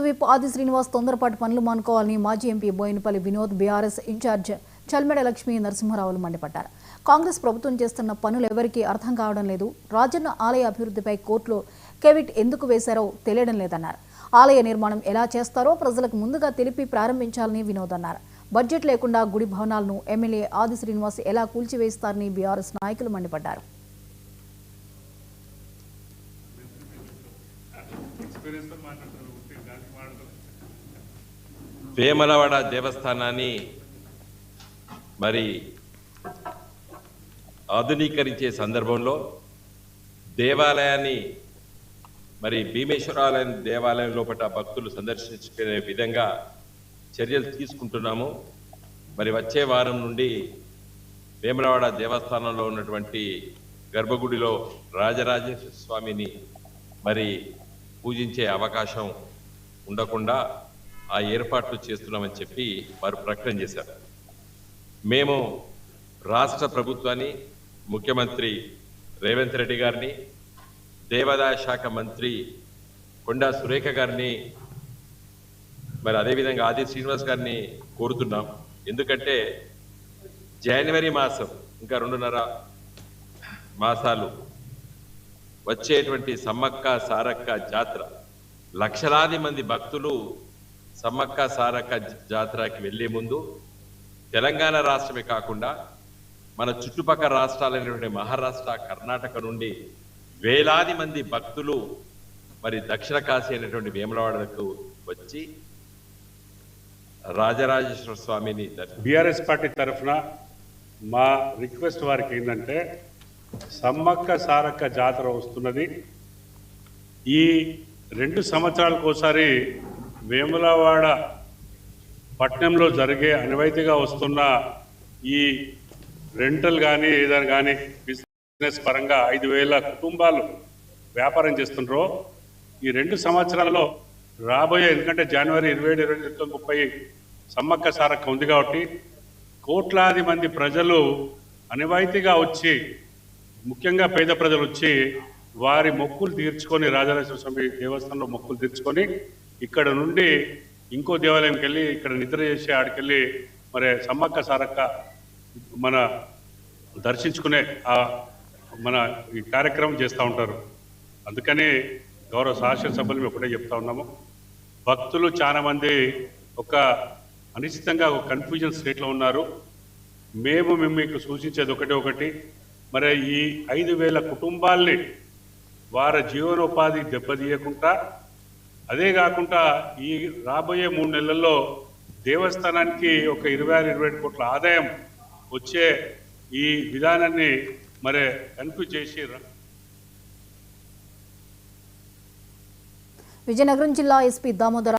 Whip ఆది శ్రీనివాస్ తొందరపాటు పనులు మానుకోవాలని మాజీ MP Boinapalli Vinod BRS incharge Chalmeda Lakshmi నరసింహారావులు మండిపడ్డారు. కాంగ్రెస్ ప్రభుత్వం చేస్తున్న పనులు ఎవరికీ అర్థం కావడం లేదు. రాజన్న ఆలయ అభివృద్ధిపై కోర్టులో కేవిట్ ఎందుకు వేశారో తెలియడం లేదన్నారు. ఆలయ నిర్మాణం ఎలా చేస్తారో ప్రజలకు ముందుగా తెలిపి ప్రారంభించాలని వినోద్ అన్నారు. బడ్జెట్ లేకుండా గుడి భవనాలను ఎమ్మెల్యే ఆది శ్రీనివాస్ ఎలా కూల్చివేస్తారని బీఆర్ఎస్ నాయకులు మండిపడ్డారు. వేములవాడ దేవస్థానాన్ని మరి ఆధునీకరించే సందర్భంలో దేవాలయాన్ని మరి భీమేశ్వరాలయం దేవాలయం లోపల భక్తులు సందర్శించుకునే విధంగా చర్యలు తీసుకుంటున్నాము. మరి వచ్చే వారం నుండి వేములవాడ దేవస్థానంలో ఉన్నటువంటి గర్భగుడిలో రాజరాజేశ్వర స్వామిని మరి పూజించే అవకాశం ఉండకుండా ఆ ఏర్పాట్లు చేస్తున్నామని చెప్పి వారు ప్రకటన చేశారు. మేము రాష్ట్ర ప్రభుత్వాన్ని, ముఖ్యమంత్రి రేవంత్ రెడ్డి గారిని, దేవాదాయ శాఖ మంత్రి కొండా సురేఖ గారిని, మరి అదేవిధంగా ఆది శ్రీనివాస్ గారిని కోరుతున్నాం. ఎందుకంటే జనవరి మాసం ఇంకా 2.5 మాసాలు వచ్చేటువంటి సమ్మక్క సారక్క జాతర, లక్షలాది మంది భక్తులు సమ్మక్క సారక్క జాతరకి వెళ్లే ముందు తెలంగాణ రాష్ట్రమే కాకుండా మన చుట్టుపక్కల రాష్ట్రాలైనటువంటి మహారాష్ట్ర, కర్ణాటక నుండి వేలాది మంది భక్తులు మరి దక్షిణ కాశీ అయినటువంటి వేములవాడకు వచ్చి రాజరాజేశ్వర స్వామిని బీఆర్ఎస్ పార్టీ తరఫున మా రిక్వెస్ట్ వారికి ఏంటంటే, సమ్మక్క సారక్క జాతర వస్తున్నది. ఈ 2 సంవత్సరాలకు ఒకసారి వేములవాడ పట్టణంలో జరిగే అనువైతిగా వస్తున్న ఈ రెంటల్ కానీ ఏదైనా కానీ బిజినెస్ పరంగా 5,000 కుటుంబాలు వ్యాపారం చేస్తుండ్రో ఈ 2 సంవత్సరాలలో రాబోయే, ఎందుకంటే జనవరి 27, 29, 30 సమ్మక్క సారక్క ఉంది కాబట్టి కోట్లాది మంది ప్రజలు అనువైతిగా వచ్చి, ముఖ్యంగా పేద ప్రజలు వచ్చి వారి మొక్కులు తీర్చుకొని, రాజరాజేశ్వర స్వామి దేవస్థానంలో మొక్కులు తీర్చుకొని ఇక్కడ నుండి ఇంకో దేవాలయంకి వెళ్ళి ఇక్కడ నిద్ర చేసి ఆడికెళ్ళి మరి సమ్మక్క సారక్క మన దర్శించుకునే మన ఈ కార్యక్రమం చేస్తూ ఉంటారు. అందుకని గౌరవ శాసనసభ్యులు మేము ఒకటే చెప్తా ఉన్నాము, భక్తులు చాలామంది ఒక అనిశ్చితంగా ఒక కన్ఫ్యూజన్ స్టేట్లో ఉన్నారు. మేము మీకు సూచించేది ఒకటి, మరి ఈ 5,000 కుటుంబాల్ని వారి జీవనోపాధి దెబ్బతీయకుండా, అదే కాకుండా ఈ రాబోయే 3 నెలల్లో దేవస్థానానికి ఒక 26-27 కోట్ల ఆదాయం వచ్చే ఈ విధానాన్ని మరి కన్ఫ్యూజ్ చేసి. విజయనగరం జిల్లా ఎస్పీ దామోదర